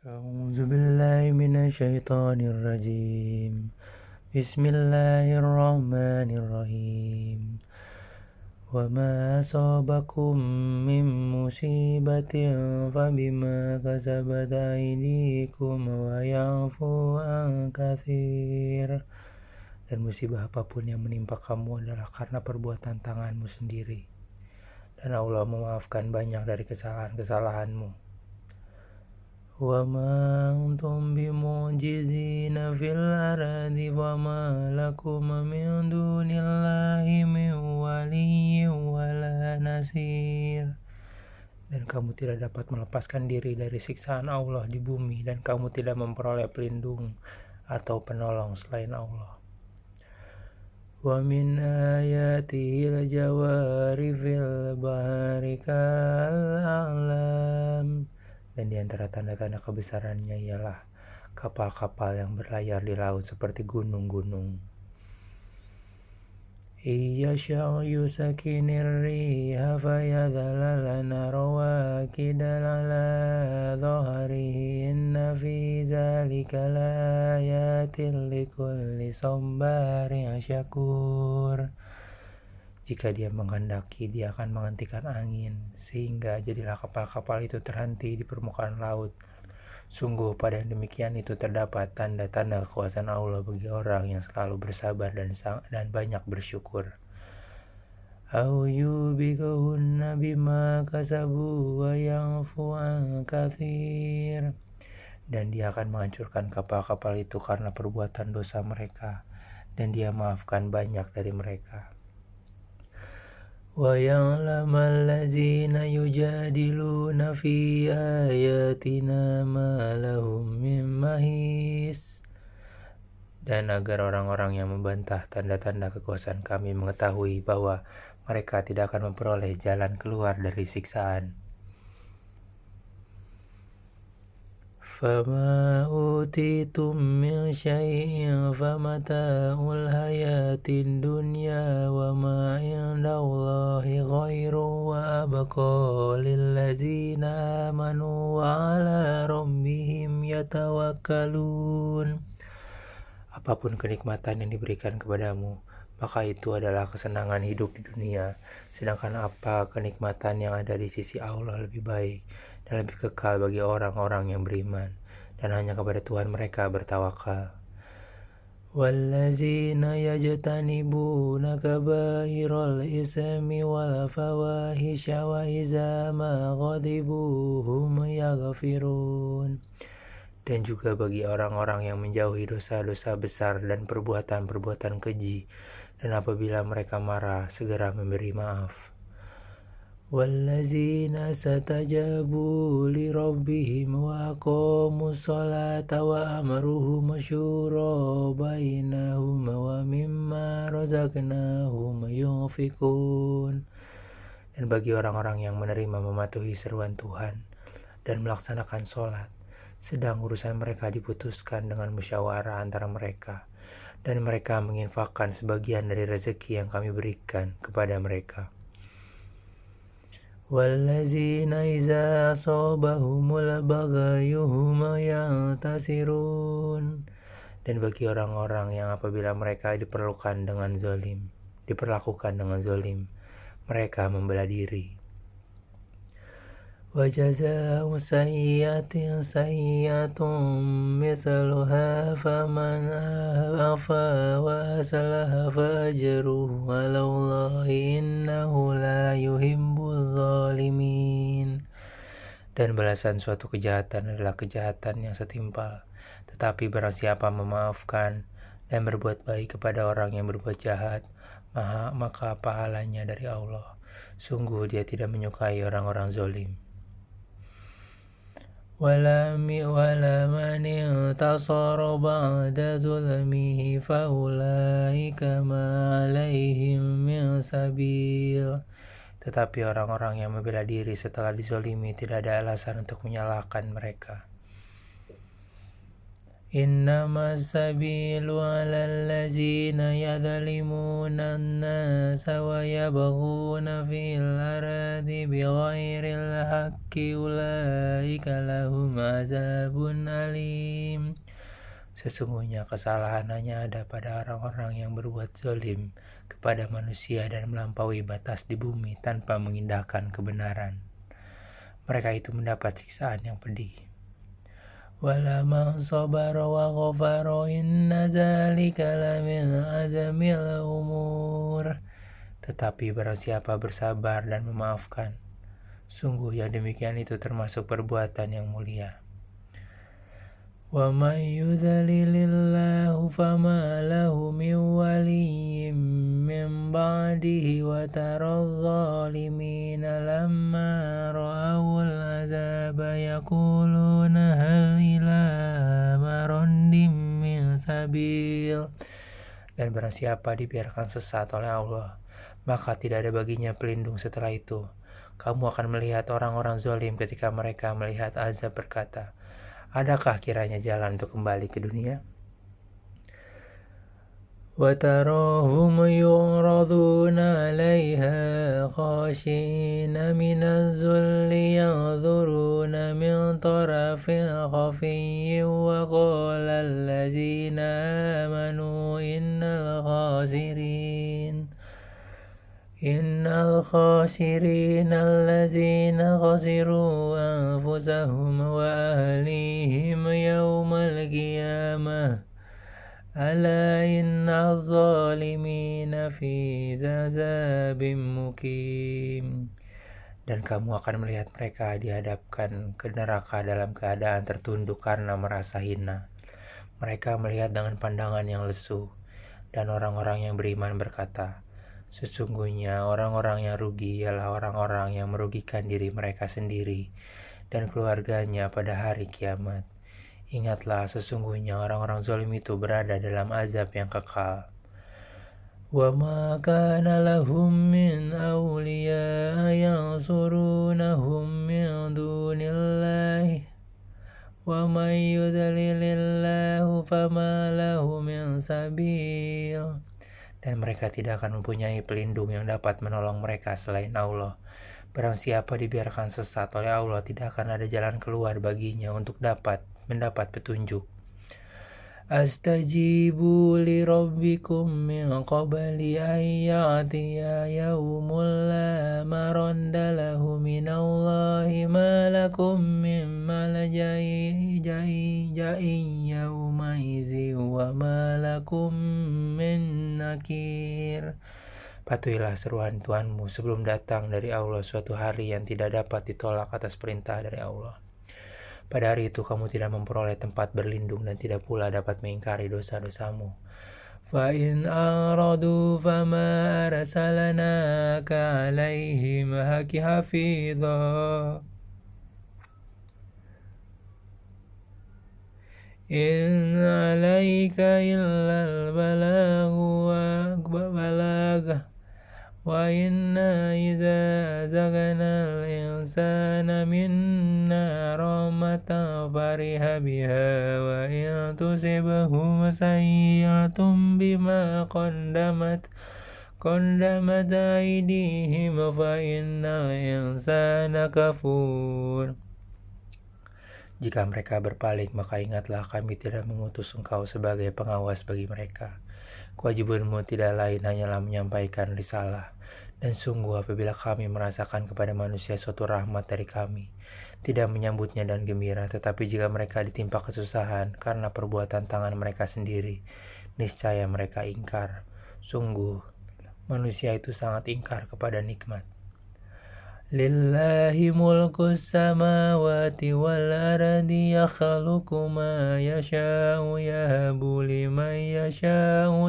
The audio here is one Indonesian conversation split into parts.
أعوذ بالله من الشيطان الرجيم بسم الله الرحمن الرحيم وما أصابكم من مصيبة فبما كسبت أيديكم ويعفو عن كثير. Dan musibah apapun yang menimpa kamu adalah karena perbuatan tanganmu sendiri. Dan Allah memaafkan banyak dari kesalahan-kesalahanmu. Wa ma antum bimu'jizina fil ardi wa ma lakum min dunillahi min waliyyin wala nasir. Dan kamu tidak dapat melepaskan diri dari siksaan Allah di bumi, dan kamu tidak memperoleh pelindung atau penolong selain Allah. Wa min ayatihi al-jawari fil bahri kal-a'lam. Dan di antara tanda-tanda kebesarannya ialah kapal-kapal yang berlayar di laut seperti gunung-gunung. Iyasha yusakinir riha fayadhalalana rawakida ala dhahrihi inna fi zalika layatin likulli sabarin syakur. Jika dia menghendaki, dia akan menghentikan angin, sehingga jadilah kapal-kapal itu terhenti di permukaan laut. Sungguh pada yang demikian itu terdapat tanda-tanda kekuasaan Allah bagi orang yang selalu bersabar dan banyak bersyukur. Au yubikahunna bima kasabu wa ya'fu an katsir. Dan dia akan menghancurkan kapal-kapal itu karena perbuatan dosa mereka, dan dia maafkan banyak dari mereka. وَيَعْلَمَ الَّذِينَ يُجَادِلُونَ فِي آيَاتِنَا مَا لَهُم مِّن مَّحِيصٍ. Dan agar orang-orang yang membantah tanda-tanda kekuasaan kami mengetahui bahwa mereka tidak akan memperoleh jalan keluar dari siksaan. فَمَا أُوتِيتُم مِّن شَيْءٍ فَمَتَاعُ الْحَيَاةِ الدُّنْيَا وَمَا عِندَ اللَّهِ خَيْرٌ وَأَبْقَىٰ لِلَّذِينَ آمَنُوا وَعَلَىٰ رَبِّهِمْ يَتَوَكَّلُونَ. Apapun kenikmatan yang diberikan kepadamu, maka itu adalah kesenangan hidup di dunia. Sedangkan apa kenikmatan yang ada di sisi Allah lebih baik dan lebih kekal bagi orang-orang yang beriman, dan hanya kepada Tuhan mereka bertawakal. Wallazina yajtanibuna kaba'iral ismi wal fawahisha wa iza ma ghadibu hum yaghfirun. Dan juga bagi orang-orang yang menjauhi dosa-dosa besar dan perbuatan-perbuatan keji, dan apabila mereka marah segera memberi maaf. Wallazina satajabu li rabbihim wa aqamus salata wa amruhum syura bainahum wa mimma razaqnahum yunfikun. Dan bagi orang-orang yang menerima mematuhi seruan Tuhan dan melaksanakan sholat, sedang urusan mereka diputuskan dengan musyawarah antara mereka, dan mereka menginfakkan sebagian dari rezeki yang kami berikan kepada mereka. Wallazina iza asabahumul baghyu hum yantasirun. Dan bagi orang-orang yang apabila mereka diperlakukan dengan zalim, mereka membela diri. Wa jazaa'u sayyi'atin sayyi'atun mithluha faman afa wa aslaha fa ajruhu 'ala Allahi innahu la yuhibbuz zalimin. Dan balasan suatu kejahatan adalah kejahatan yang setimpal. Tetapi barang siapa memaafkan dan berbuat baik kepada orang yang berbuat jahat, maka pahalanya dari Allah. Sungguh dia tidak menyukai orang-orang zalim. وَلَا مَنِ انْتَصَرَ بَعْدَ ظُلْمِهِ فَأُولَٰئِكَ مَا عَلَيْهِمْ مِنْ سَبِيلٍ. Tetapi orang-orang yang membela diri setelah dizalimi tidak ada alasan untuk menyalahkan mereka. إنما السبيل على الذين يظلمون الناس ويبغون في الأرض بغير الحق أولئك لهم عذاب أليم. Sesungguhnya kesalahan hanya ada pada orang-orang yang berbuat zalim kepada manusia dan melampaui batas di bumi tanpa mengindahkan kebenaran. Mereka itu mendapat siksaan yang pedih. وَلَمَنْ صَبَرَ وَغَفَرَ إِنَّ ذَلِكَ لَمِنْ عَزْمِ الْأُمُورِ. Tetapi barang siapa bersabar dan memaafkan, sungguh yang demikian itu termasuk perbuatan yang mulia. وَمَنْ يُضْلِلِ اللَّهُ فَمَا لَهُ مِنْ وَلِيٍّ مِنْ بَعْدِهِ وَتَرَى الظَّالِمِينَ لَمَّا رَأَوُا الْعَذَابَ يَقُولُونَ هَلْ إِلَى مَرَدٍ مِنْ سَبِيلٍ. Dan barang siapa dibiarkan sesat oleh Allah, maka tidak ada baginya pelindung setelah itu. Kamu akan melihat orang-orang zalim ketika mereka melihat azab berkata, adakah kiranya jalan untuk kembali ke dunia? وَتَرَاهُمْ يُعْرَضُونَ عَلَيْهَا خَاشِعِينَ مِنَ الذُّلِّ يَنظُرُونَ مِنْ طَرَفٍ خَفِيٍّ وَقَالَ الَّذِينَ آمَنُوا إِنَّ الْخَاسِرِينَ الَّذِينَ خَسِرُوا أَنفُسَهُمْ وَأَهْلِيهِمْ يَوْمَ الْقِيَامَةِ أَلَا إِنَّ الظَّالِمِينَ فِي عَذَابٍ مُقِيمٍ. Dan kamu akan melihat mereka dihadapkan ke neraka dalam keadaan tertunduk karena merasa hina. Mereka melihat dengan pandangan yang lesu, dan orang-orang yang beriman berkata, sesungguhnya orang-orang yang rugi ialah orang-orang yang merugikan diri mereka sendiri dan keluarganya pada hari kiamat. Ingatlah, sesungguhnya orang-orang zalim itu berada dalam azab yang kekal. وَمَا كَانَ لَهُم مِّنْ أَوْلِيَاءَ يَنْصُرُونَهُم مِّن دُونِ اللَّهِ وَمَن يُضْلِلِ اللَّهُ فَمَا لَهُ مِنْ سَبِيلٍ. Dan mereka tidak akan mempunyai pelindung yang dapat menolong mereka selain Allah. Barang siapa dibiarkan sesat oleh Allah, tidak akan ada jalan keluar baginya untuk mendapat petunjuk. Astajibu li rabbikum min qabli an ya'tiya yawmul la maradda lahu minallahi ma lakum min malja'in yawma idzin wa ma lakum min nakir. Patuhilah seruan Tuhanmu sebelum datang dari Allah suatu hari yang tidak dapat ditolak atas perintah dari Allah. Pada hari itu kamu tidak memperoleh tempat berlindung dan tidak pula dapat mengingkari dosa-dosamu. فَإِنْ أَعْرَضُوا فَمَا أَرْسَلْنَاكَ عَلَيْهِمْ حَفِيظًا إِنْ عَلَيْكَ إِلَّا الْبَلَاغُ وَإِنَّا إِذَا أَذَقْنَا الْإِنْسَانَ مِنَّا رَحْمَةً فَرِحَ بِهَا وَإِنْ تُصِبْهُمْ سَيِّئَةٌ بِمَا قَدَّمَتْ أَيْدِيهِمْ فَإِنَّ الْإِنْسَانَ كَفُورٌ. Jika mereka berpaling, maka ingatlah kami tidak mengutus engkau sebagai pengawas bagi mereka. Kewajibanmu tidak lain hanyalah menyampaikan risalah. Dan sungguh apabila kami merasakan kepada manusia suatu rahmat dari kami, tidak menyambutnya dan gembira, tetapi jika mereka ditimpa kesusahan karena perbuatan tangan mereka sendiri, niscaya mereka ingkar. Sungguh, manusia itu sangat ingkar kepada nikmat. Lillahi mulkus samawati wal ardi yakhluqu ma yasha'u yahabu liman yasha'u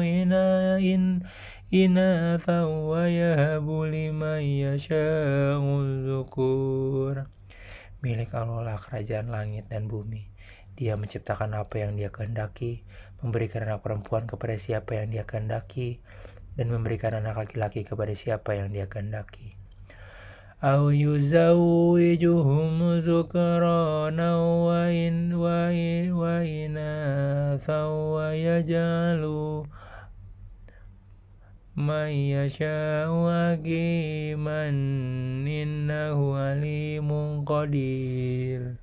inatha wa yahabu liman yasha'u dzukur. Milik Allah lah kerajaan langit dan bumi. Dia menciptakan apa yang Dia kehendaki, memberikan anak perempuan kepada siapa yang Dia kehendaki, dan memberikan anak laki-laki kepada siapa yang Dia kehendaki. أَوْ يُزَوِّجُهُمْ ذُكْرَانًا وَإِنَاثًا إناثا ويجعل من يشاء عقيما إنه عليم قدير.